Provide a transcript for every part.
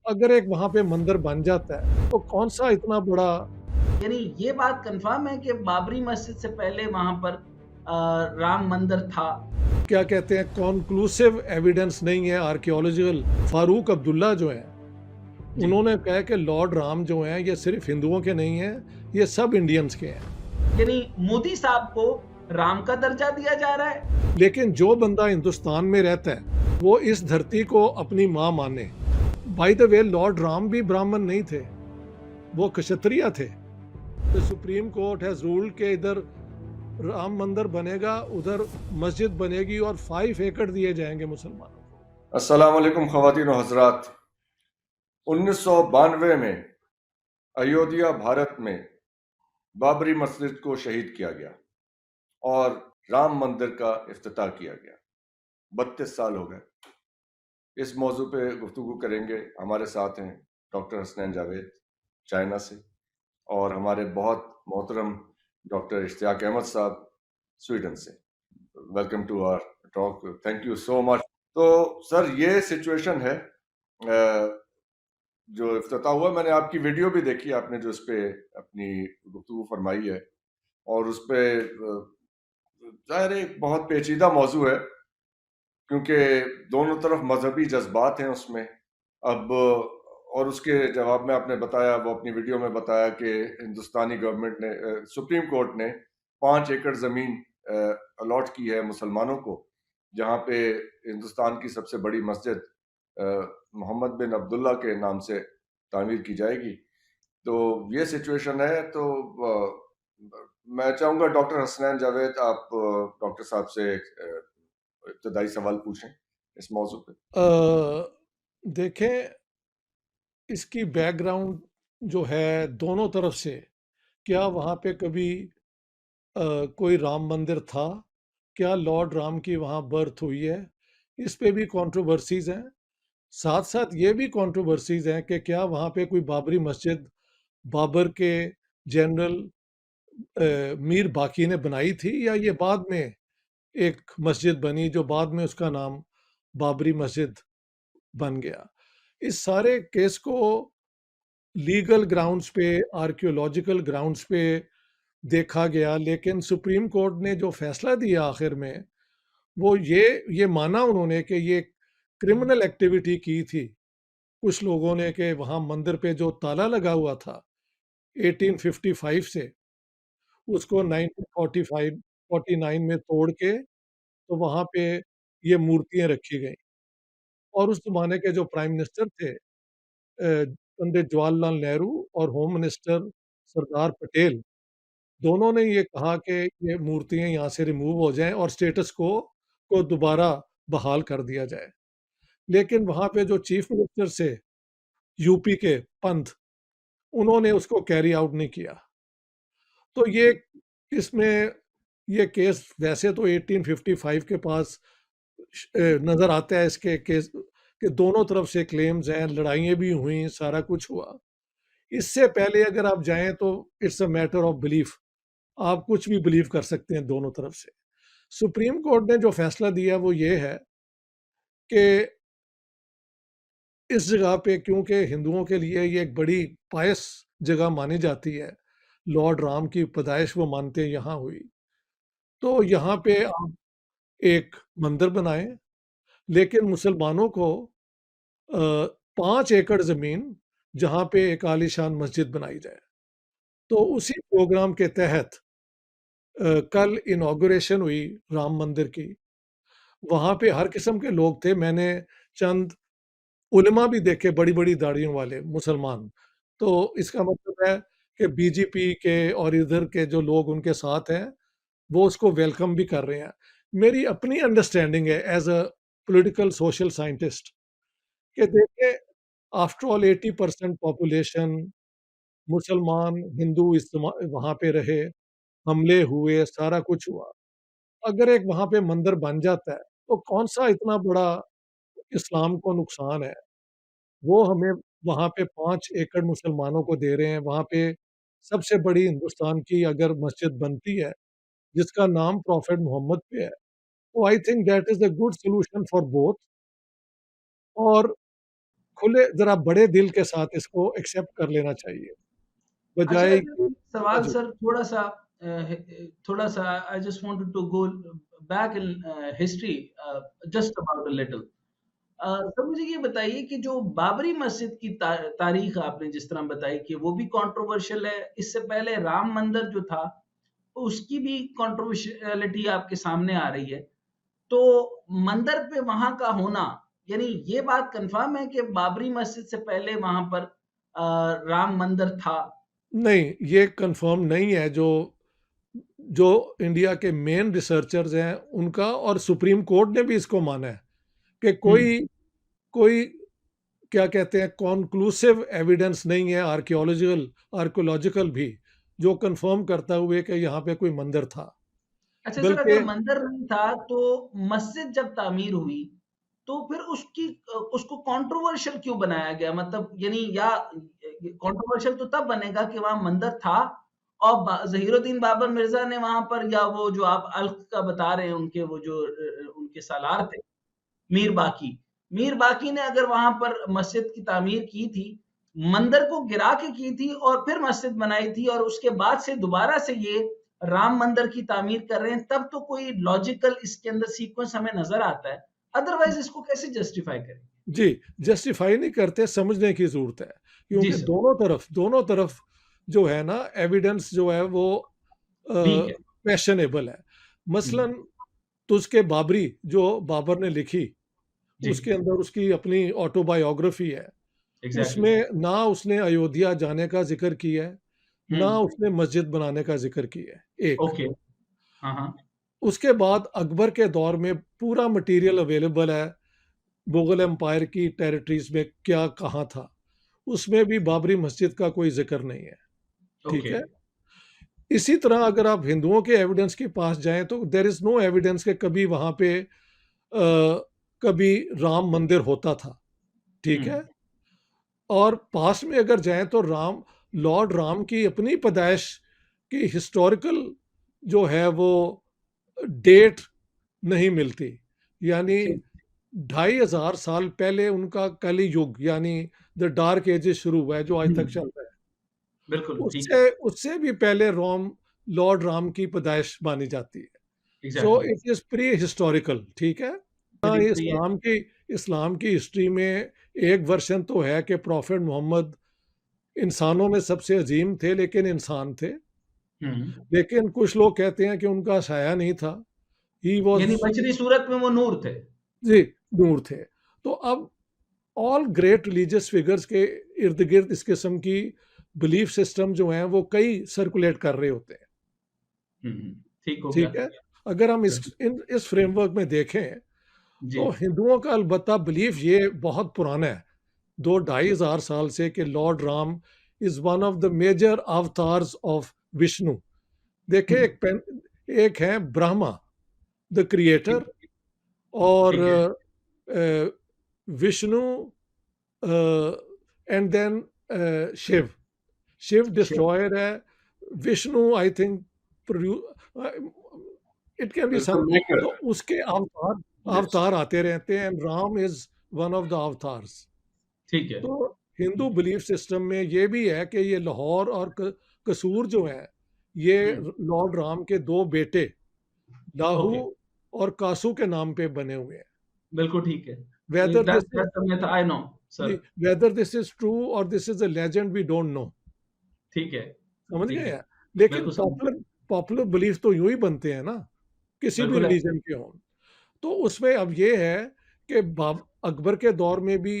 अगर एक वहाँ पे मंदिर बन जाता है, तो कौन-सा इतना बड़ा यानी ये बात कन्फर्म है कि बाबरी मस्जिद से पहले वहाँ पर राम मंदिर था। क्या कहते हैं कॉन्क्लूसिव एविडेंस नहीं है आर्कियोलॉजिकल। फारूक अब्दुल्ला जो हैं, जी। उन्होंने कहा है कि लॉर्ड राम जो हैं, ये सिर्फ़ हिंदुओं के नहीं हैं, ये सब इंडियंस के हैं। यानी मोदी साहब को राम का दर्जा दिया जा रहा है। लेकिन जो बंदा हिंदुस्तान में रहता है, वो इस धरती को अपनी माँ माने। By the way Lord Ram भी ब्राह्मण नहीं थे, वो क्षत्रिय थे। The supreme court has ruled कि इधर राम मंदिर बनेगा, उधर मस्जिद बनेगी और 5 एकड़ दिए जाएँगे मुसलमानों को। अस्सलाम वालेकुम ख़वातीन व हज़रात। 1992 में अयोध्या भारत में बाबरी मस्जिद को शहीद किया गया और राम मंदिर का इफ्तिताह किया गया। 32 साल हो गए। इस मौजू पे गुफ्तगू करेंगे। हमारे साथ हैं डॉक्टर हसनैन जावेद चाइना से और हमारे बहुत मोहतरम डॉक्टर इश्तियाक अहमद साहब स्वीडन से। Welcome to our talk. Thank you so much. तो सर ये सिचुएशन है, जो इफ्तिताह हुआ, मैंने आपकी वीडियो भी देखी, आपने जो इस पे अपनी गुफ्तगू फरमाई है और उस पे ज़ाहिर है एक बहुत पेचीदा मौजू है क्योंकि दोनों तरफ मजहबी जज्बात हैं उसमें। अब और उसके जवाब में आपने बताया, वो अपनी वीडियो में बताया कि हिंदुस्तानी गवर्नमेंट ने सुप्रीम कोर्ट ने 5 एकड़ ज़मीन अलॉट की है मुसलमानों को, जहाँ पे हिंदुस्तान की सबसे बड़ी मस्जिद मोहम्मद बिन अब्दुल्ला के नाम से तामीर की जाएगी। तो ये सिचुएशन है। तो मैं चाहूँगा डॉक्टर हसनैन जावेद, आप डॉक्टर साहब से इब्तदाई सवाल पूछें इस मौजू पे। देखें, इसकी बैकग्राउंड जो है दोनों तरफ से, क्या वहाँ पे कभी कोई राम मंदिर था? क्या लॉर्ड राम की वहाँ बर्थ हुई है? इस पे भी कंट्रोवर्सीज़ हैं। साथ-साथ ये भी कंट्रोवर्सीज़ हैं कि क्या वहाँ पे कोई बाबरी मस्जिद बाबर के जनरल मीर बाकी ने बनाई थी या ये बाद में एक मस्जिद बनी जो बाद में उसका नाम बाबरी मस्जिद बन गया। इस सारे केस को लीगल ग्राउंड्स पे, आर्कियोलॉजिकल ग्राउंड्स पे देखा गया, लेकिन सुप्रीम कोर्ट ने जो फैसला दिया आखिर में, वो ये माना उन्होंने कि ये क्रिमिनल एक्टिविटी की थी कुछ लोगों ने, कि वहाँ मंदिर पे जो ताला लगा हुआ था 1855 से, उसको 1945 49 में तोड़ के तो वहाँ पे ये मूर्तियाँ रखी गईं। और उस ज़माने के जो प्राइम मिनिस्टर थे पंडित जवाहरलाल नेहरू और होम मिनिस्टर सरदार पटेल, दोनों ने ये कहा कि ये मूर्तियाँ यहाँ से रिमूव हो जाएँ और स्टेटस को दोबारा बहाल कर दिया जाए। लेकिन वहाँ पे जो चीफ मिनिस्टर थे यूपी के पंत, उन्होंने उसको कैरी आउट नहीं किया। तो ये इसमें ये केस वैसे तो 1855 के पास नज़र आता है इसके केस कि दोनों तरफ से क्लेम्स हैं, लड़ाइयाँ भी हुई, सारा कुछ हुआ। इससे पहले अगर आप जाएँ तो it's a matter of belief, आप कुछ भी बिलीव कर सकते हैं दोनों तरफ से। सुप्रीम कोर्ट ने जो फैसला दिया वो ये है कि इस जगह पे, क्योंकि हिंदुओं के लिए ये एक बड़ी पायस जगह मानी जाती है, लॉर्ड राम की पैदाइश वो मानते हैं यहाँ हुई, तो यहाँ पे आप एक मंदिर बनाएँ, लेकिन मुसलमानों को 5 एकड़ ज़मीन जहाँ पे एक आलीशान मस्जिद बनाई जाए। तो उसी प्रोग्राम के तहत कल इनॉग्रेशन हुई राम मंदिर की। वहाँ पे हर किस्म के लोग थे। मैंने चंद उलमा भी देखे, बड़ी-बड़ी दाढ़ियों वाले मुसलमान। तो इसका मतलब है कि बीजेपी के और इधर के जो लोग उनके साथ हैं, वो उसको वेलकम भी कर रहे हैं। मेरी अपनी अंडरस्टैंडिंग है as a political social scientist कि देखिए, आफ्टर ऑल 80% पॉपुलेशन मुसलमान, हिंदू वहाँ पे रहे, हमले हुए, सारा कुछ हुआ। अगर एक वहाँ पे मंदिर बन जाता है, तो कौन-सा इतना बड़ा इस्लाम को नुकसान है? वो हमें वहाँ पे 5 एकड़ मुसलमानों को दे रहे हैं, वहाँ पे सबसे बड़ी हिंदुस्तान की अगर मस्जिद बनती है, जिसका नाम प्रॉफेट मोहम्मद पे है, तो I think that is a good solution for both. और खुले ज़रा बड़े दिल के साथ इसको एक्सेप्ट कर लेना चाहिए, अच्छा, बजाए कि सवाल जी, सर थोड़ा-सा थोड़ा-सा I just wanted to go back in history just about a little. Sir मुझे ये बताइए कि जो बाबरी मस्जिद की तारीख आपने जिस तरह बताई कि वो भी कंट्रोवर्शियल है, इससे पहले राम मंदिर जो था, उसकी भी कंट्रोवर्शियलिटी आपके सामने आ रही है। तो मंदिर पे वहाँ का होना, यानी ये बात कन्फर्म है कि बाबरी मस्जिद से पहले वहाँ पर राम मंदिर था? नहीं, ये कन्फर्म नहीं है जो इंडिया के मेन रिसर्चर्स हैं उनका और सुप्रीम कोर्ट ने भी इसको माना है कि हुँ, कोई कोई क्या कहते हैं कॉन्क्लूसिव एविडेंस नहीं है आर्कियोलॉजिकल भी जो कंफर्म करता हुए कि यहाँ पे कोई मंदिर था। अच्छा सर, बल्कि अगर मंदिर नहीं था तो मस्जिद जब तामीर हुई, तो फिर उसको कंट्रोवर्शियल क्यों बनाया गया? मतलब यानी या कंट्रोवर्शियल तो तब बनेगा कि वहाँ मंदिर था और ज़हीरुद्दीन बाबर मिर्ज़ा ने वहाँ पर, या वो जो आप अल्क का बता रहे हैं उनके वो जो उनके सालार थे, मीर बाकी। मीर बाकी ने अगर वहाँ पर मस्जिद की तामीर की थी, मंदिर को गिरा के की थी और फिर मस्जिद बनाई थी और उसके बाद से दोबारा से ये राम मंदिर की तामीर कर रहे हैं, तब तो कोई लॉजिकल इसके अंदर सीक्वेंस हमें नज़र आता है। अदरवाइज़ इसको कैसे जस्टिफाई करेंगे? जी, जस्टिफाई नहीं करते, समझने की ज़रूरत है। जी क्योंकि सर, दोनों तरफ जो है ना एविडेंस जो है वो अ, वीक है। क्वेश्चनेबल है। हुँ, मसलन तुज़्के बाबरी जो बाबर ने लिखी, जी, उसके अंदर उसकी अपनी ऑटोबायोग्राफी है। एग्ज़ैक्टली। उसमें ना उसने अयोध्या जाने का ज़िक्र किया है, हुँ, ना उसने मस्जिद बनाने का ज़िक्र किया है, एक। ओके। हाँ, हाँ। उसके बाद अकबर के दौर में पूरा मटीरियल अवेलेबल है, मुगल एम्पायर की टेरिटरीज़ में क्या कहाँ था। उसमें भी बाबरी मस्जिद का कोई ज़िक्र नहीं है, ठीक ओके। है? इसी तरह अगर आप हिंदुओं के एविडेंस के पास जाएँ तो देयर इज़ नो एविडेंस कि कभी वहाँ पे कभी राम मंदिर होता था, हुँ, ठीक है? और पास में अगर जाएँ तो लॉर्ड राम की अपनी पैदाइश की हिस्टोरिकल जो है वो डेट नहीं मिलती। यानी ठीक, 2500 साल पहले उनका कली युग यानी द डार्क एजेस शुरू हुआ है जो आज हुँ, तक चल रहा है। बिल्कुल, ठीक है। उससे उससे भी पहले लॉर्ड राम की पैदाइश मानी जाती है। So exactly. It is pre historical, ठीक है? हाँ, मेरी प्रिय इस्लाम की हिस्ट्री में एक वर्शन तो है कि प्रॉफेट मोहम्मद इंसानों में सबसे अज़ीम थे लेकिन इंसान थे। हुँ, लेकिन कुछ लोग कहते हैं कि उनका साया नहीं था। ही वाज़ यानी बशरी सूरत में वो नूर थे। जी, नूर थे। तो अब ऑल ग्रेट रिलीजियस फिगर्स के इर्द-गिर्द इस किस्म की बिलीफ सिस्टम जो हैं वो कई सर्कुलेट कर रहे होते हैं, हुँ, ठीक हो गया। ठीक है? अगर हम इस फ्रेमवर्क में देखें जी। तो हिंदुओं का अलबत्ता बिलीफ ये बहुत पुराना है, 2 ढाई हज़ार साल से कि lord Ram is one of the major avatars of Vishnu. देखिए हुँ, एक है ब्रह्मा द ठीक क्रिएटर और ठीक है। Uh, Vishnu and then Shiva. Shiva Shiva, destroyer है, Vishnu I think produce uh, it can be बिल्कुल सम मेकर तो उसके यस अवतार आते रहते हैं and Ram is one of the avatars. ठीक है, तो हिंदू ठीक है। बिलीफ सिस्टम में ये भी है कि ये लाहौर और कसूर जो है, ये हुँ, लॉर्ड राम के 2 बेटे लाहू ओके, और कासू के नाम पे बने हुए हैं। बिल्कुल ठीक है। Whether this is that's the myth I know जी, sir. Whether this is true और this is a legend we don't know. ठीक है, समझ ठीक गए है। हैं? लेकिन बिल्कुल समझ गया। पॉपुलर बिलीफ तो यूँ ही बनते हैं ना, किसी भी बिल्कुल रिलीजन एब्सोल्यूटली। के हों। तो उसमें अब ये है कि अकबर के दौर में भी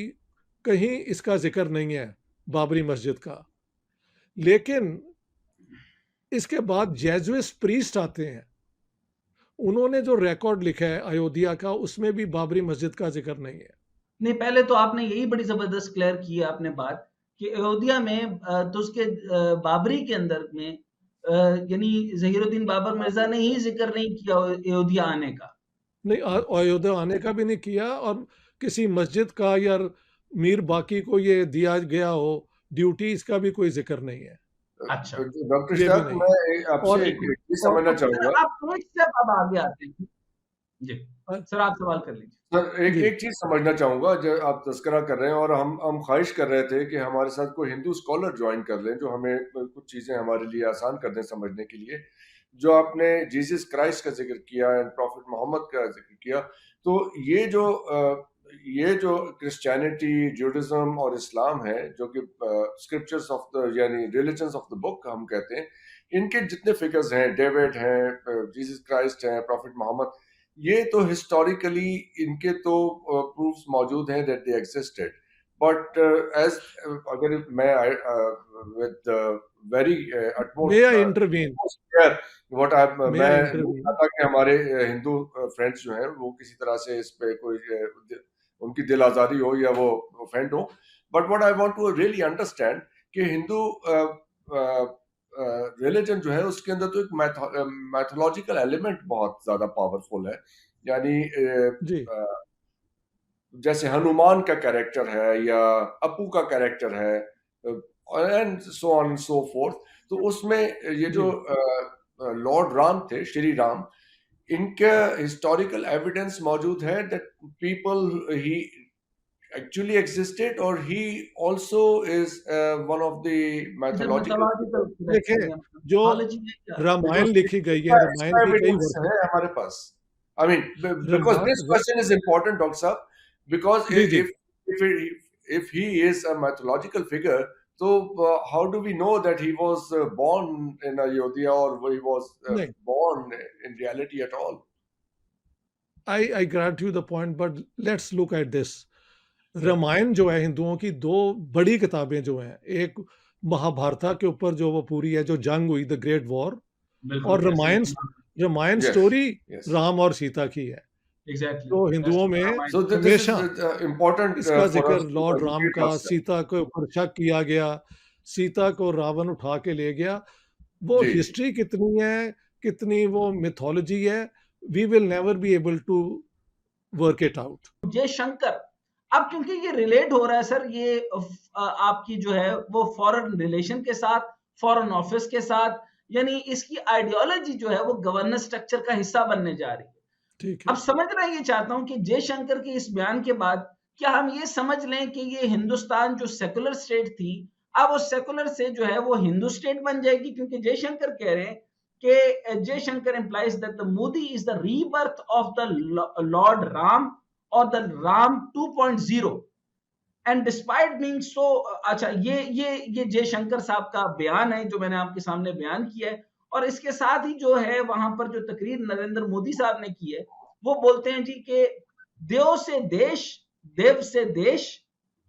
कहीं इसका ज़िक्र नहीं है, बाबरी मस्जिद का। लेकिन इसके बाद जेसुइट प्रीस्ट आते हैं, उन्होंने जो रिकॉर्ड लिखा है अयोध्या का, उसमें भी बाबरी मस्जिद का ज़िक्र नहीं है। नहीं, पहले तो आपने यही बड़ी ज़बरदस्त क्लियर की है आपने बात कि अयोध्या में तो उसके बाबरी के अंदर में यानी ज़हीरुद्दीन बाबर मिर्ज़ा ने ही ज़िक्र नहीं किया अयोध्या आने का। नहीं अयोध्या आने का भी नहीं किया और किसी मस्जिद का या मीर बाकी को ये दिया गया हो ड्यूटी इसका भी कोई ज़िक्र नहीं है, अच्छा, डॉक्टर ये भी इश्तियाक नहीं है। मैं आपसे और ठीक है। एक चीज और समझना अच्छा सर, चाहूंगा आप एक स्टेप अब आगे आते हैं। जी। अ, सर आप सवाल कर लीजिए। सर एक जी, एक चीज़ समझना चाहूँगा जो आप तज़किरा कर रहे हैं और हम ख़्वाहिश कर रहे थे कि हमारे साथ कोई हिंदू स्कॉलर जॉइन कर लें, जो हमें कुछ चीज़ें हमारे लिए आसान कर दें समझने के लिए। जो आपने जीसस क्राइस्ट का ज़िक्र किया एंड प्रॉफ़ेट मोहम्मद का ज़िक्र किया, तो ये जो क्रिश्चियनिटी, ज्यूडिज़्म और इस्लाम है, जो कि स्क्रिप्चर्स ऑफ द यानी रिलिजन्स ऑफ द बुक हम कहते हैं, इनके जितने फिगर्स हैं, डेविड हैं, जीसस क्राइस्ट हैं, प्रॉफ़ेट मोहम्मद, ये तो हिस्टोरिकली इनके तो प्रूफ्स मौजूद हैं that they existed, but as अगर मैं with very may utmost I intervene care what I may मैं आई नहीं इंटरवीन चाहता कि हमारे हिंदू फ्रेंड्स जो हैं वो किसी तरह से इस पे कोई उनकी दिल आज़ारी हो या वो ऑफेंड हो, but what I want to really understand कि हिंदू रिलीजन जो है उसके अंदर तो एक मैथोलॉजिकल एलिमेंट बहुत ज्यादा पावरफुल है, यानी जी, जैसे हनुमान का कैरेक्टर है या अपू का कैरेक्टर है and so on so fourth. तो उसमें ये जो जी। लॉर्ड राम थे, श्री राम, इनका हिस्टोरिकल एविडेंस मौजूद है that people he actually existed or he also is one of the इधर mythological mythological figures, कैरेक्टर देखिए, या जो mythology है क्या? रामायण because लिखी गई है, रामायण इसका की कई एविडेंस वर्जन है हमारे पास। I mean, because रमा this र question is important, Dr. Saab, because जी, जी। if he is a mythological figure, so how do we know that he was born in Ayodhya or he was नहीं, born in reality at all? I grant you the point but let's look at this. Sir Ramayan जो है हिंदुओं की 2 बड़ी किताबें जो हैं, एक महाभारता के ऊपर जो वो पूरी है, जो जंग हुई द ग्रेट वॉर, बिल्कुल और ऐसे Ramayana Yes, story yes. Ram और सीता की है। एग्ज़ैक्टली तो दैट्स हिंदुओं में रामायण। So this is हमेशा important इसका for ज़िक्र us to Lord Ram educate का, ourselves. सीता के ऊपर शक किया गया, सीता को रावण उठा के ले गया। वो जी, जी। हिस्ट्री कितनी है, कितनी वो मिथोलॉजी है, we will never be able to work it out. Jaishankar, अब क्योंकि ये रिलेट हो रहा है सर, ये आपकी जो है वो फॉरेन रिलेशन के साथ, फॉरेन ऑफिस के साथ, यानी इसकी आइडियोलॉजी जो है वो गवर्नेंस स्ट्रक्चर का हिस्सा बनने जा रही है। ठीक अब है। समझना ये चाहता हूं कि जयशंकर के इस बयान के बाद क्या हम ये समझ लें कि ये हिंदुस्तान जो सेकुलर स्टेट थी, अब उस सेकुलर से जो है वो हिंदू स्टेट बन जाएगी? क्योंकि जयशंकर कह रहे हैं कि Jaishankar implies that the Modi is the rebirth of the Lord Ram or the Ram 2.0 and despite being so. अच्छा, ये जयशंकर साहब का बयान है जो मैंने आपके सामने बयान किया है, और इसके साथ ही जो है वहां पर जो तकरीर नरेंद्र मोदी साहब ने की है, वो बोलते हैं जी कि देव से देश, देव से देश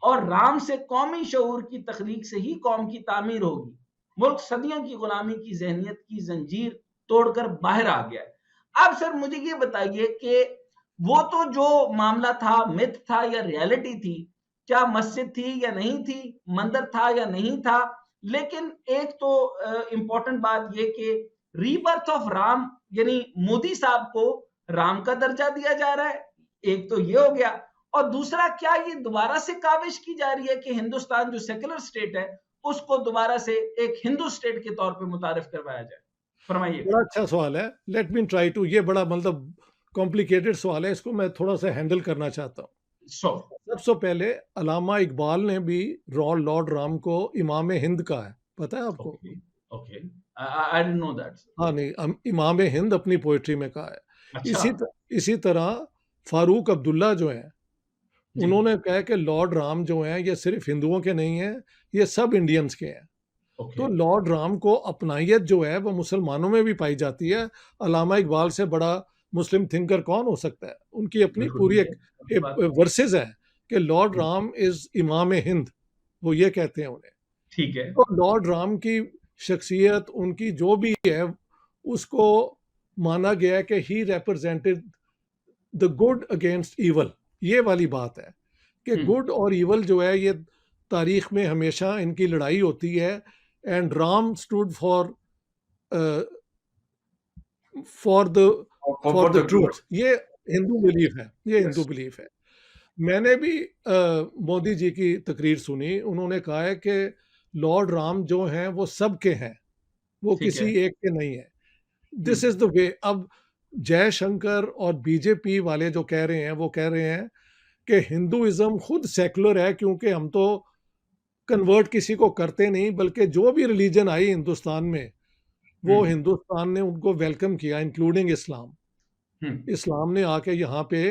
और राम से कौमी शऊर की तखलीक से ही कौम की तामीर होगी। मुल्क सदियों की गुलामी की जहनीत की जंजीर तोड़कर बाहर आ गया है। अब सर मुझे ये बताइए कि वो तो जो मामला था, मिथ था या रियलिटी थी, क्या मस्जिद थी या नहीं थी, मंदिर था या नहीं था, लेकिन एक तो इंपॉर्टेंट बात ये कि रीबर्थ ऑफ राम, यानी मोदी साहब को राम का दर्जा दिया जा रहा है, एक तो ये हो गया। और दूसरा, क्या ये दोबारा से काविश की जा रही है कि हिंदुस्तान जो सेकुलर स्टेट है उसको दोबारा से एक हिंदू स्टेट के तौर पे मुतारिफ करवाया जाए? फरमाइए। बड़ा अच्छा सवाल है। लेट मी ट्राई टू, ये बड़ा मतलब कॉम्प्लिकेटेड सवाल है, इसको मैं थोड़ा-सा हैंडल करना चाहता हूँ। सो सबसे पहले अल्लामा इकबाल ने भी लॉर्ड राम को इमाम हिंद कहा है, पता है आपको? Okay, okay, I didn't know that. हाँ, नहीं, इमाम हिंद अपनी पोएट्री में कहा है। अच्छा। इसी तरह फ़ारूक अब्दुल्ला जो हैं, जी। उन्होंने कहा है कि लॉर्ड राम जो हैं ये सिर्फ़ हिंदुओं के नहीं हैं, ये सब इंडियंस के हैं। ओके। तो लॉर्ड राम को अपनाहियत जो है वो मुसलमानों में भी पाई जाती है। अल्लामा इकबाल से बड़ा मुस्लिम थिंकर कौन हो सकता है? उनकी अपनी बिल्कुल पूरी ठीक एक है, पक्की बात है। वर्सेस है कि लॉर्ड जी, राम इज़ इमाम हिंद, वो ये कहते हैं उन्हें। ठीक है। तो लॉर्ड राम की शख्सियत, उनकी जो भी है, उसको माना गया है कि he represented the good against evil. ये वाली बात है कि हुँ, गुड और ईवल जो है ये तारीख में हमेशा इनकी लड़ाई होती है, and Ram stood for the For the good. Truth. ये हिंदू बिलीफ है, ये हिंदू Yes. बिलीफ है। मैंने भी मोदी जी की तकरीर सुनी, उन्होंने कहा है कि लॉर्ड राम जो हैं वो सबके हैं, वो ठीक किसी है। एक के नहीं है। हुँ, दिस इज़ द वे। अब जयशंकर और बीजेपी वाले जो कह रहे हैं वो कह रहे हैं कि हिंदुइज्म खुद सेकुलर है, क्योंकि हम तो कन्वर्ट किसी को करते नहीं, बल्कि जो भी रिलीजन आई हिंदुस्तान में वो हम्म हिंदुस्तान ने उनको वेलकम किया, इंक्लूडिंग इस्लाम। हम्म इस्लाम ने आके यहाँ पे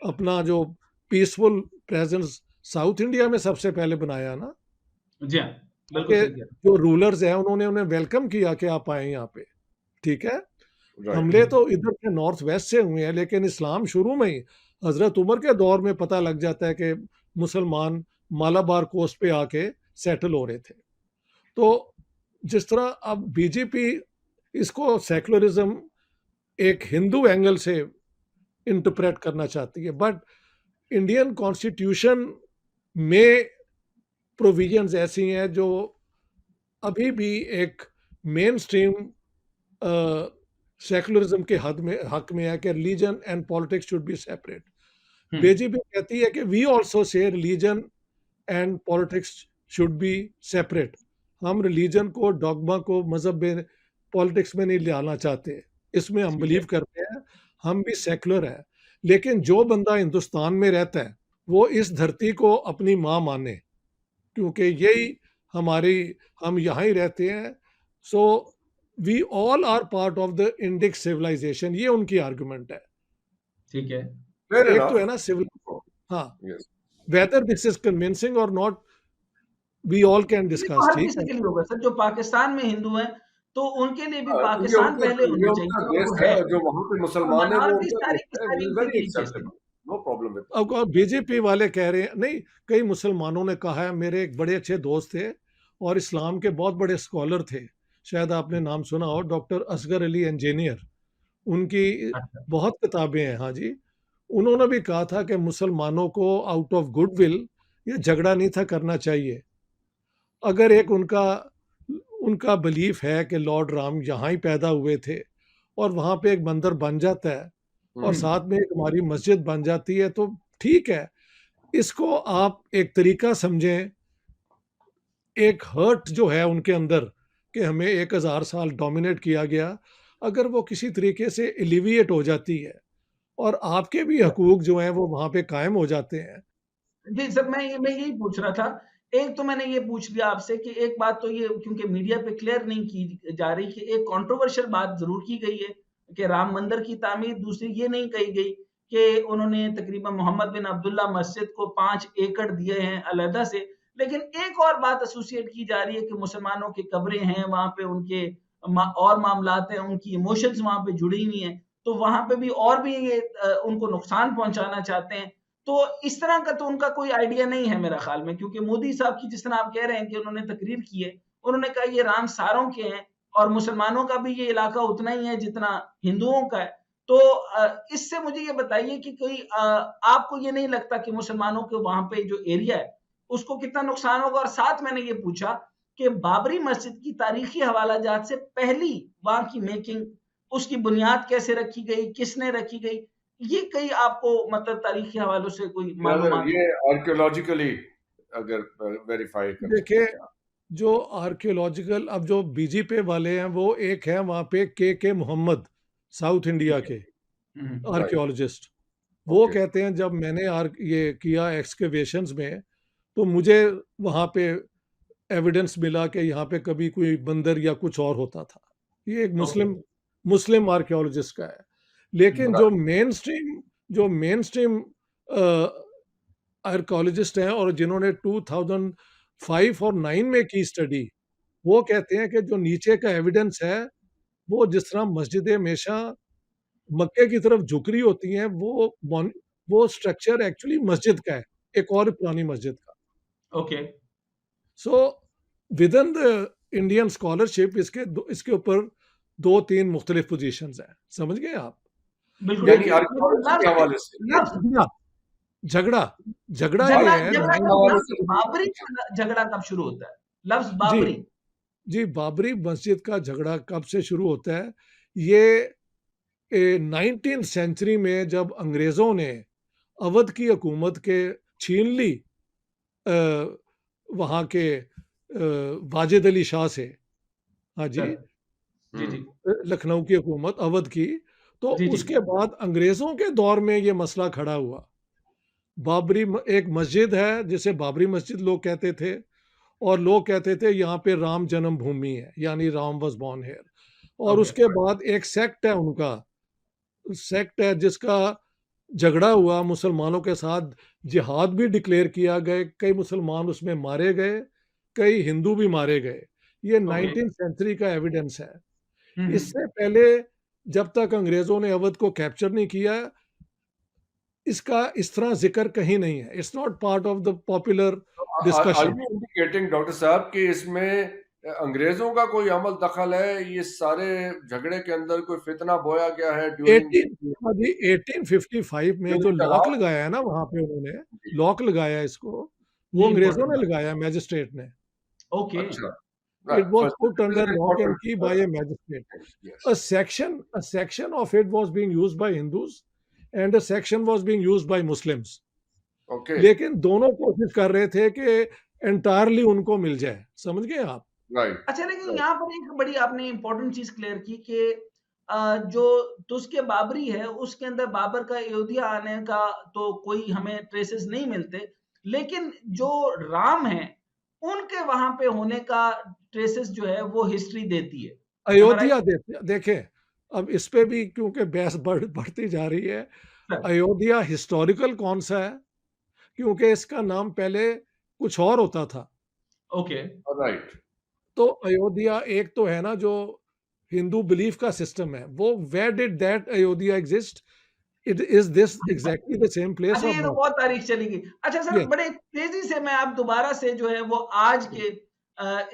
अपना जो पीसफुल प्रेजेंस साउथ इंडिया में सबसे पहले बनाया ना, जी हाँ, बिल्कुल के सही कह जो रूलर्स हैं उन्होंने उन्हें वेलकम किया कि आप आए यहाँ पे। ठीक है, राइट। रहे हमले हैं। तो इधर के नॉर्थ वेस्ट से हुए हैं, लेकिन इस्लाम शुरू में ही हजरत उमर के दौर में पता लग जाता है कि मुसलमान मालाबार कोस्ट पे आके सेटल हो रहे थे। तो जिस तरह अब बीजेपी इसको सेकुलरिज्म एक हिंदू एंगल से इंटरप्रेट करना चाहती है, बट इंडियन कॉन्स्टिट्यूशन में प्रोविजंस ऐसी हैं जो अभी भी एक मेन स्ट्रीम सेकुलरिज्म के हक में है कि religion and politics should be separate. BJP कहती है कि we also say religion and politics should be separate. हम रिलीजन को, डॉगमा को, मजहब में, पॉलिटिक्स में नहीं लाना चाहते, इसमें हम ठीक है। बिलीव करते हैं, हम भी सेकुलर है। लेकिन जो बंदा हिंदुस्तान में रहता है वो इस धरती को अपनी माँ माने, क्योंकि यही हमारी, हम यहाँ ही रहते हैं। So we all are part of the Indic civilization, ये उनकी आर्गुमेंट है। ठीक है। फेयर एक तो इनफ। है ना सिविल, हाँ, yes. Whether this is convincing और नॉट वी ऑल कैन ये तो डिस्कस। हर ठीक किसी है, के लिए होगा सर, जो पाकिस्तान में हिंदू हैं, तो उनके लिए भी क्योंकि पाकिस्तान पहले ये होना उनका चाहिए और देश वो है, है। और जो वहाँ पे और मुसलमान है वो माइनॉरिटी उनका सारी देश की है, सारी इसी वेरी तरीके से। एक्सेप्टेबल, नो प्रॉब्लम विद अब बीजेपी वाले कह रहे हैं नहीं, कई मुसलमानों ने कहा है, मेरे एक बड़े अच्छे दोस्त थे और इस्लाम के बहुत बड़े स्कॉलर थे, शायद आपने नाम सुना हो, डॉक्टर असगर अली इंजीनियर, उनकी अच्छा। बहुत किताबें हैं। हाँ जी, उन्होंने भी कहा था कि मुसलमानों को आउट ऑफ गुडविल ये झगड़ा नहीं था करना चाहिए। अगर एक उनका उनका बिलीफ है कि लॉर्ड राम यहाँ ही पैदा हुए थे और वहाँ पे एक मंदिर बन जाता है और दैट। साथ में एक हमारी मस्जिद बन जाती है, तो ठीक है। इसको आप एक तरीका समझें, एक हर्ट जो है उनके अंदर कि हमें 1000 साल डोमिनेट किया गया, अगर वो किसी तरीके से एलिविएट हो जाती है और आपके भी हकूक जो हैं वो वहाँ पे कायम हो जाते हैं। जी सर, मैं यही पूछ रहा था। एक तो मैंने ये पूछ लिया आपसे कि एक बात तो ये, क्योंकि मीडिया पे क्लियर नहीं की जा रही, कि एक कंट्रोवर्शियल बात ज़रूर की गई है कि राम मंदिर की तामीर। दूसरी ये नहीं कही गई कि उन्होंने तकरीबन मोहम्मद बिन अब्दुल्ला मस्जिद को 5 एकड़ दिए हैं अलहदा से। लेकिन एक और बात एसोसिएट की जा रही है कि मुसलमानों की कब्रें हैं, वहाँ पे उनके और मामलात हैं, उनकी इमोशंस वहाँ पे जुड़ी हुई हैं, तो वहाँ पे भी और भी ये उनको नुकसान पहुँचाना चाहते हैं। तो इस तरह का तो उनका कोई आइडिया नहीं है मेरा ख्याल में, क्योंकि मोदी साहब की, जिस तरह आप कह रहे हैं कि उन्होंने तकरीर की है, उन्होंने कहा ये राम सारों के हैं और मुसलमानों का भी ये इलाका उतना ही है जितना हिंदुओं का है। तो इससे मुझे ये बताइए कि कोई आपको ये नहीं लगता कि मुसलमानों के वहाँ पे जो एरिया है, उसको कितना नुकसान होगा? और साथ मैंने ये पूछा कि बाबरी मस्जिद की तारीखी हवालाजात से पहली वहाँ की मेकिंग, उसकी बुनियाद कैसे रखी गई, किसने रखी गई? ये कहीं आपको मतलब तारीखी हवालों से कोई मालूमात ये हो? आर्कियोलॉजिकली अगर वेरीफाई कर सकते देखिए, हैं आप। जो आर्कियोलॉजिकल, अब जो बीजेपी वाले हैं वो एक है वहाँ पे के मोहम्मद, साउथ इंडिया ठीक है। के राइट। आर्कियोलॉजिस्ट। वो ओके। कहते हैं जब मैंने ये किया एक्सकेवेशंस में, तो मुझे वहाँ पे एविडेंस मिला कि यहाँ पे कभी कोई बंदर या कुछ और होता था। ये एक ओके। मुस्लिम मुस्लिम आर्कियोलॉजिस्ट का है। लेकिन बराबर। जो मेन स्ट्रीम आर्कियोलॉजिस्ट हैं और जिन्होंने 2005 और 9 में की स्टडी, वो कहते हैं कि जो नीचे का एविडेंस है, वो जिस तरह मस्जिदें हमेशा मक्के की तरफ झुक रही होती हैं, वो स्ट्रक्चर एक्चुअली मस्जिद का है, एक और पुरानी मस्जिद का। Okay. So within the Indian scholarship इसके ऊपर 2-3 मुख्तलिफ पोज़ीशंस हैं, समझ गए आप? बिल्कुल, यानी बिल्कुल। लेकिन मतलब आर्कियोलॉजी के हवाले से। लफ्ज़ झगड़ा झगड़ा झगड़ा ये झगड़ा है झगड़ा के नाइन कब, हवाले लफ्ज़ से मुझे बाबरी पूछा। का झगड़ा कब शुरू होता है? लफ्ज़ जी, बाबरी। जी, बाबरी मस्जिद का झगड़ा कब से शुरू होता है? ये 19th सेंचुरी में जब अंग्रेज़ों ने अवध की हुकूमत के छीन ली, अ, वहाँ के वाजिद अली शाह से। हाँ जी, सर। जी, हुँ। जी। लखनऊ की हुकूमत अवध की, तो जी, जी। उसके बाद अंग्रेज़ों के दौर में ये मसला खड़ा हुआ। एक मस्जिद है जिसे बाबरी मस्जिद लोग कहते थे और लोग कहते थे यहाँ पे राम जन्मभूमि है, यानी राम वाज़ बोर्न हियर। और ओके। उसके बाद एक सेक्ट है उनका, सेक्ट है जिसका झगड़ा हुआ मुसलमानों के साथ, जिहाद भी डिक्लेयर किया गए, कई मुसलमान उसमें मारे गए, कई हिंदू भी मारे गए। ये ओके। 19th सेंचुरी का एविडेंस है। हुँ, हुँ। इससे पहले जब तक अंग्रेज़ों ने अवध को कैप्चर नहीं किया, इसका इस तरह ज़िक्र कहीं नहीं है। It's not part of the popular our discussion. You indicating doctor साहब कि इसमें अंग्रेजों का कोई अमल दखल है? ये सारे झगड़े के अंदर कोई फितना बोया गया है ड्यूरिंग 18 हाँ जी, 1855 में जो ड्यूरिंग द लॉक राज? लगाया है ना वहाँ पे उन्होंने, जी, लॉक लगाया इसको, वो ये अंग्रेज़ों इम्पोर्टेंट ने बात लगाया मैजिस्ट्रेट ने। ओके। अच्छा, It was first put this is under an lock and important key by a magistrate. Thing, yes, A section of it was being used by Hindus and a section was being used by Muslims. Okay, लेकिन दोनों कोशिश कर रहे थे कि entirely उनको मिल जाए। समझ गए आप? राइट, अच्छा, लेकिन राइट, यहाँ पर एक बड़ी आपने इम्पोर्टेंट चीज़ क्लियर की कि जो तुज़्क बाबरी है, उसके अंदर बाबर का अयोध्या आने का तो कोई हमें ट्रेसेस नहीं मिलते, लेकिन जो राम हैं, उनके वहाँ पे होने का ट्रेसेस जो है वो हिस्ट्री देती है। एम आई राइट? अयोध्या देखें, अब इस पे भी क्योंकि बहस बढ़ती जा रही है। सर, अयोध्या हिस्टोरिकल कौन-सा है? क्योंकि इसका नाम पहले कुछ और होता था। ओके। राइट, तो अयोध्या एक तो है ना जो हिंदू बिलीफ का सिस्टम है, वो where did that Ayodhya exist? It is this exactly the same place अच्छा, और ये तो नॉट? बहुत तारीख चली गई। अच्छा सर, यस, बड़े तेज़ी से मैं अब दोबारा से जो है वो आज के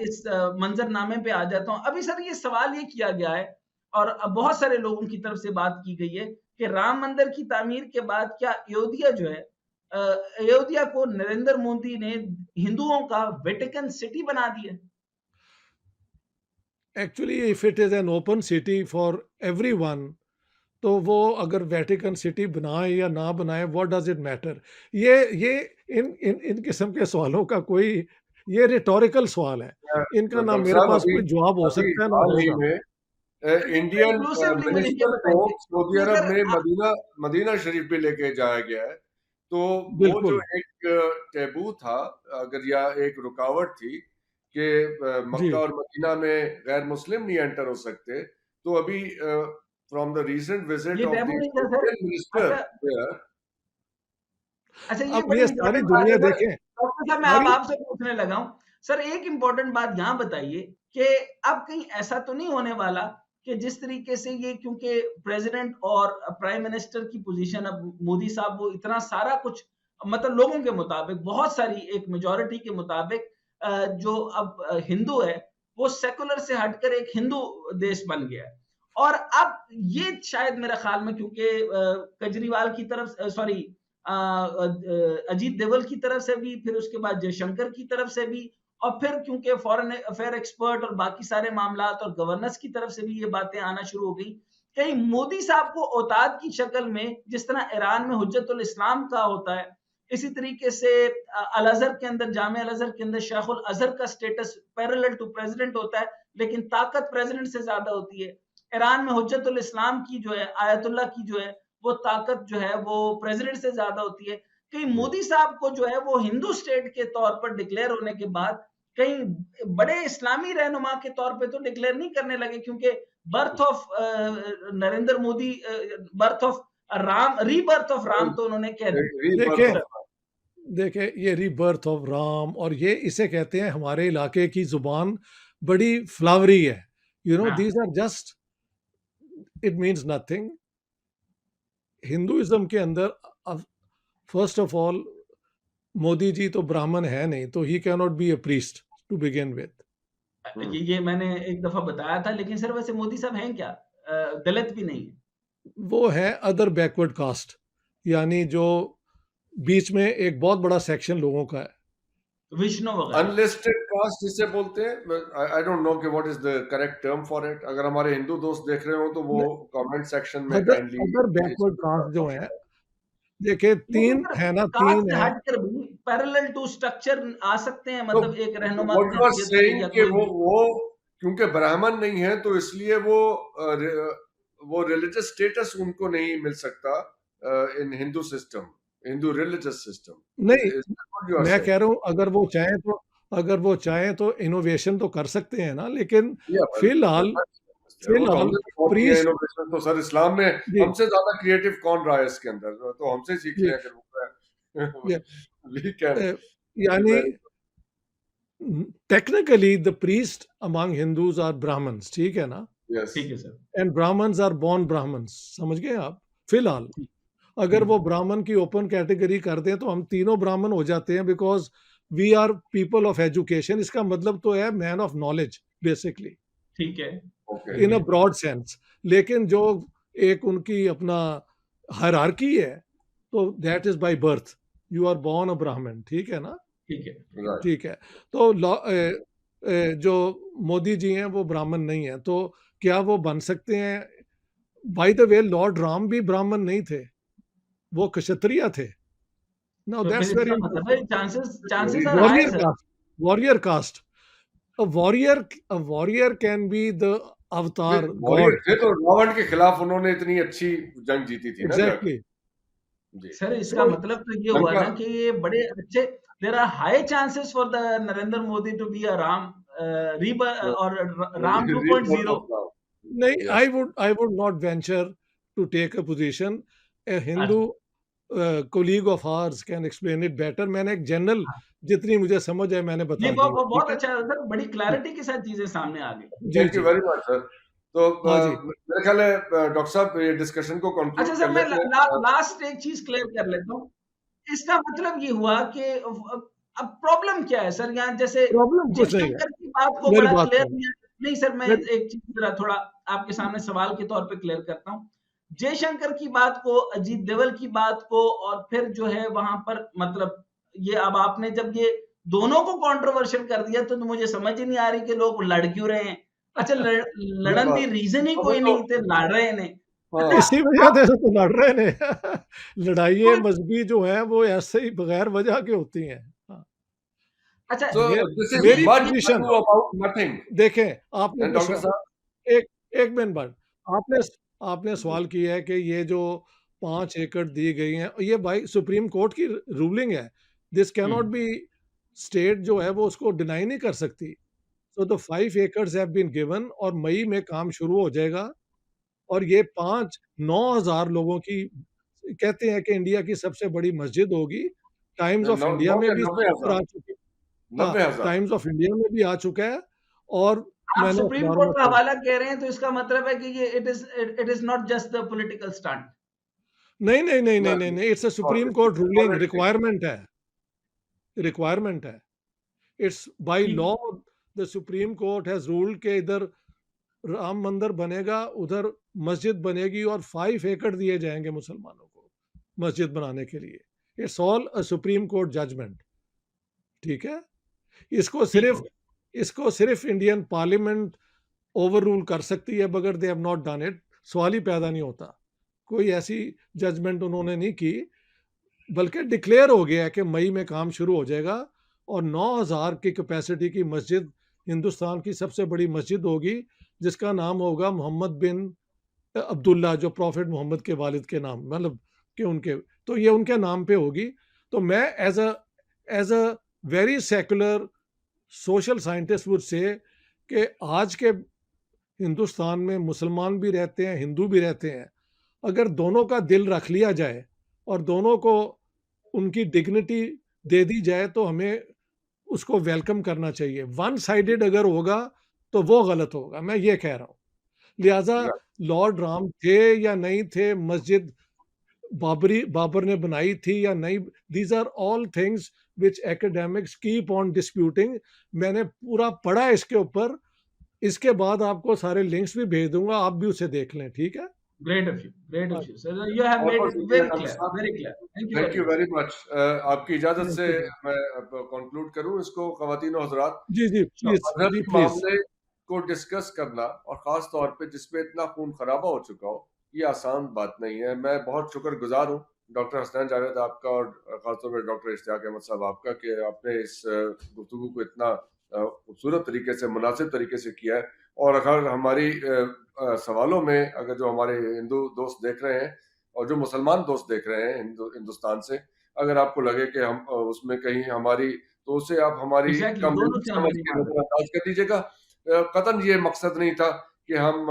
इस मंज़रनामे पे आ जाता हूँ। अभी सर ये सवाल ये किया गया है और बहुत सारे लोगों की तरफ से बात की गई है कि राम मंदिर की तामीर के बाद क्या अयोध्या जो है अयोध्या को नरेंद्र मोदी ने हिंदुओं का वेटिकन सिटी बना दिया? Actually if it is an open city for everyone, तो वो अगर वेटिकन सिटी बनाए या ना बनाए, व्हाट डज़ इट मैटर? ये इन इन इन किस्म के सवालों का कोई, ये रिटॉरिकल सवाल है। इनका ना डॉक्टर मेरे साहब, पास अभी कोई जवाब हो अभी सकता है, ना हाल ही होगा। में सर ये बड़े इंडियन इंक्लूसिवली मुझे ये मिनिस्टर को बताइए सऊदी कि अरब अगर में मदीना मदीना शरीफ भी लेके जाया गया है। तो वो जो बिल्कुल, एक टैबू था, अगर या एक रुकावट थी कि जी। मक्का और मदीना में गैर मुस्लिम नहीं एंटर हो सकते, तो अभी फ्रॉम द रीसेंट विजिट ये ऑफ टैबू द नहीं था सर? इंडियन मिनिस्टर अच्छा, देयर, अच्छा, ये अब बड़ी ये सारी इम्पोर्टेंट बात दुनिया है सर। देखें, डॉक्टर साहब, मैं अब सारी आपसे पूछने लगा हूँ। सर, एक इम्पोर्टेंट बात यहाँ बताइए कि अब कहीं ऐसा तो नहीं होने वाला कि जिस तरीके से ये, क्योंकि प्रेज़िडेंट और प्राइम मिनिस्टर की पोज़ीशन अब मोदी साहब वो इतना सारा कुछ, मतलब लोगों के मुताबिक, बहुत सारी एक मेजॉरिटी के मुताबिक जो अब हिंदू है, वो सेकुलर से हटकर एक हिंदू देश बन गया है। और अब ये शायद मेरे ख़्याल में, क्योंकि केजरीवाल की तरफ सॉरी अजीत देवल की तरफ से भी, फिर उसके बाद जयशंकर की तरफ से भी, और फिर क्योंकि फॉरेन अफेयर एक्सपर्ट और बाकी सारे मामलात और गवर्नेंस की तरफ से भी ये बातें आना शुरू हो गई, कहीं मोदी साहब को औताद की शक्ल में, जिस तरह ईरान में हुज्जतुल इस्लाम का होता है, इसी तरीके से अल अज़हर के अंदर, जामिया अल अज़हर के अंदर शेखुल अज़हर का स्टेटस पैरेलल टू प्रेसिडेंट होता है, लेकिन ताकत प्रेसिडेंट से ज्यादा होती है। ईरान में हुज्जतुल इस्लाम की जो है, आयतुल्लाह की जो है, वो ताकत जो है वो प्रेसिडेंट से ज्यादा होती है। कहीं मोदी साहब को जो है वो हिंदू स्टेट के तौर पर डिक्लेयर होने के बाद कहीं बड़े इस्लामी रहनुमा के तौर पे तो डिक्लेयर नहीं करने लगे, क्योंकि birth of Narendra Modi, birth of Ram, rebirth of Ram तो उन्होंने कह दी। रीबर्थ देखें, सर, ऑफ देखें ये रीबर्थ ऑफ राम, और ये इसे कहते हैं, हमारे इलाके की ज़ुबान बड़ी फ्लावरी है। यू नो हाँ, these are just, it means nothing. Hinduism के अंदर first of all Modi ji तो ब्राह्मण है नहीं, तो ही can not be a priest to begin with. ये मैंने एक दफा बताया था, लेकिन सर वैसे मोदी साहब हैं क्या? दलित भी नहीं है। वो है अदर बैकवर्ड कास्ट, यानी जो बीच में एक बहुत बड़ा सेक्शन लोगों का है। विष्णु वगैरह। अनलिस्टेड कास्ट जिसे बोलते हैं, आई डोंट नो कि what is the correct term for it. अगर हमारे हिंदू दोस्त देख रहे हो तो वो कमेंट सेक्शन में अदर काइंडली अदर इस बैकवर्ड पे कास्ट जो talk है, करें। देखिए लेकिन 3 सर, है ना, कास्ट 3 से है। हटकर भी पैरेलल टू स्ट्रक्चर आ सकते हैं, तो मतलब एक रहनुमा की व्हाट यू आर हैसियत से सेइंग या कि कोई भी। वो क्योंकि ब्राह्मण नहीं है तो इसलिए वो वो रिलीजियस स्टेटस उनको नहीं मिल सकता in Hindu system, Hindu religious system. नहीं, is that what you are मैं सेइंग? कह रहा हूँ अगर वो चाहें तो इनोवेशन तो कर सकते हैं ना, लेकिन या फिलहाल वो तो फिलहाल हमने तो बहुत किया प्रीस्ट इनोवेशन, तो सर इस्लाम में जी, हमसे ज्यादा क्रिएटिव कौन रहा है इसके अंदर, तो हमसे सीख लें जी, अगर वो ये वी कैन अ, बी यानी very technically the priest among Hindus are Brahmins, ठीक है ना? यस। ठीक है sir. And Brahmins are born Brahmins, समझ गए आप? फिलहाल ठीक। अगर वो ब्राह्मण की ओपन कैटेगरी कर दें तो हम तीनों ब्राह्मण हो जाते हैं, because we are people of education. इसका मतलब तो है मैन ऑफ नॉलेज बेसिकली, ठीक है, ओके। इन ठीक अ है, ब्रॉड सेंस। लेकिन जो एक उनकी अपना हायरार्की है, तो that is by birth, you are born a Brahmin, ठीक है ना? ठीक है। राइट। ठीक है। तो जो मोदी जी हैं वो ब्राह्मण नहीं है, तो क्या वो बन सकते हैं? By the way Lord Ram भी ब्राह्मण नहीं थे, वो क्षत्रिय थे। नाउ तो फिर दैट्स वेरी इसका मतलब है interesting. Chances very chances are high warrior sir. Caste, warrior caste. A warrior can be the avatar warrior god. थे तो रावण के खिलाफ उन्होंने इतनी अच्छी जंग जीती थी ना जाके। Exactly. जी। सर इसका So मतलब तो ये हुआ लंका। ना कि ये बड़े अच्छे, there are high chances for the Narendra Modi to be a Ram और राम रीबर्थ 2.0। ऑफ राम। नहीं, yes. I would not venture to take a position. A Hindu अच्छा, colleague of ours can explain it better. मैंने एक जनरल हाँ। जितनी मुझे समझ है मैंने नहीं बता दी है, ठीक बहुत है? अच्छा है सर, बड़ी जी, क्लैरिटी के साथ चीजें सामने आ गई। जी, थैंक यू जी। Very much sir. तो हाँ जी। मेरा ख्याल है डॉक्टर साहब ये डिस्कशन को अच्छा कंक्लूड सर कर मैं लेते हैं। लास्ट एक चीज क्लियर कर लेता हूँ। इसका मतलब ये हुआ कि अब प्रॉब्लम क्या है सर यहाँ, जैसे प्रॉब्लम कुछ नहीं है, जयशंकर की बात को मेरी बड़ा बात क्लियर सुनो। नहीं। नहीं सर, मैं मेरी एक चीज जरा थोड़ा आपके सामने सवाल के तौर पे क्लियर करता हूँ। जयशंकर की बात को, अजीत देवल की बात को, और फिर जो है वहां पर मतलब ये अब आपने जब ये दोनों को कंट्रोवर्शियल कर दिया तो मुझे समझ ही नहीं आ रही कि लोग लड़ क्यों रहे हैं। अच्छा, ये लड़न दी बात रीजन ही हमें कोई तो नहीं थे, लड़ रहे ने। अच्छा, हाँ। इसी वजह आप से तो लड़ रहे ने। लड़ाइयाँ कोई मज़हबी जो हैं वो ऐसे ही बगैर वजह के होती हैं। हाँ, अच्छा सो मे दिस इज मेरी much position ado about nothing. देखें, आपने एंड जो डॉक्टर साहब। एक एक मिनट बाद आपने आपने सवाल किया है कि ये जो 5 एकड़ दी गई हैं, ये भाई सुप्रीम कोर्ट की रूलिंग है। This can not hmm, be, state जो है वो उसको डिनाई नहीं कर सकती। So the 5 acres have been given और मई में काम शुरू हो जाएगा। और ये 5 9,000 लोगों की, कहते हैं कि इंडिया की सबसे बड़ी मस्जिद होगी। टाइम्स ऑफ नौ इंडिया नौ में या भी इसका नब्बे ज़िक्र आ हजार चुकी हाँ, 90,000। टाइम्स ऑफ इंडिया में भी आ चुका है और आप मैंने सुप्रीम अखबारों कोर्ट में का पढ़ा। हवाला कह रहे हैं तो इसका मतलब है कि ये it is not just the political stunt. नहीं, नहीं, नहीं, नहीं, नहीं, नहीं, नहीं, इट्स अ और supreme court ruling, politics. Requirement है, रिक्वायरमेंट है। इट्स बाय ठीक लॉ, है, the supreme court has ruled के इधर राम मंदिर बनेगा, उधर मस्जिद बनेगी और 5 एकड़ दिए जाएँगे मुसलमानों को, मस्जिद बनाने के लिए। It's all a Supreme Court judgment, ठीक है? इसको ठीक सिर्फ़ हो गया। इसको सिर्फ़ इंडियन पार्लियामेंट ओवर रूल कर सकती है, मगर they have not done it. सवाल ही पैदा नहीं होता। कोई ऐसी जजमेंट उन्होंने नहीं की, बल्कि डिक्लेयर हो गया है कि मई में काम शुरू हो जाएगा और 9,000 की कैपेसिटी की मस्जिद, हिंदुस्तान की सबसे बड़ी मस्जिद होगी, जिसका नाम होगा मोहम्मद बिन अब्दुल्ला, जो प्रॉफिट मोहम्मद के वालिद के नाम, मतलब कि उनके, तो ये उनके नाम पे होगी। तो मैं as a very secular social scientist would say कि आज के हिंदुस्तान में मुसलमान भी रहते हैं, हिंदू भी रहते हैं। अगर दोनों का दिल रख लिया जाए और दोनों को उनकी डिग्निटी दे दी जाए तो हमें उसको वेलकम करना चाहिए। वन साइडेड अगर होगा तो वो गलत होगा, मैं ये कह रहा हूँ। लिहाजा लॉर्ड राम थे या नहीं थे, मस्जिद बाबर ने बनाई थी या नहीं, these are all things which academics keep on disputing. मैंने पूरा पढ़ा है इसके ऊपर, इसके बाद आपको सारे लिंक्स भी भेज दूंगा, आप भी उसे देख लें, ठीक है? ग्रेट ऑफ यू, ग्रेट हाँ, of you sir, you have बहुत मेड बहुत इट शुक्रिया वेरी डॉक्टर क्लियर, साहब। Very clear. Thank you thank very you much. Very much. आपकी इजाजत से थैंक यू। मैं अब कंक्लूड करूं इसको, खवातीन और हजरात। जी, जी, प्लीज, जी, मजहबी प्लीज। मामले को डिस्कस करना और ख़ास तौर पे जिसमें इतना खून खराबा हो चुका हो, ये आसान बात नहीं है। मैं बहुत शुक्रगुजार हूँ डॉक्टर हसनैन जावेद आपका और ख़ास तौर पे डॉक्टर इश्तियाक अहमद साहब आपका कि आपने इस गुफ्तगू को इतना खूबसूरत तरीके से, मुनासिब तरीके से किया है। और अगर हमारी सवालों में अगर जो हमारे हिंदू दोस्त देख रहे हैं और जो मुसलमान दोस्त देख रहे हैं हिंदुस्तान से, अगर आपको लगे कि हम उसमें कहीं हमारी, तो उसे आप हमारी एग्ज़ैक्टली, दोनों कमजोरी से समझ हमारी के मदद। नजरअंदाज कर दीजिएगा। कतन ये मकसद नहीं था कि हम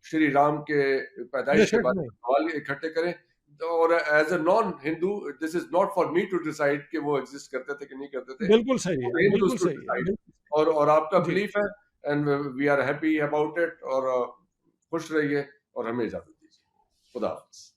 श्री राम के पैदाइश के बेशक बाद नहीं। सवाल इकट्ठे करें। और as a non Hindu, this is not for me to decide कि वो एग्जिस्ट करते थे कि नहीं करते थे। बिल्कुल सही है, हिंदूज बिल्कुल टू सही है, डिसाइड। बिल्कुल और आपका जी। बिलीफ है, and we are happy about it. और खुश रहिए और हमें इजाजत दीजिए। खुदा हाफिज।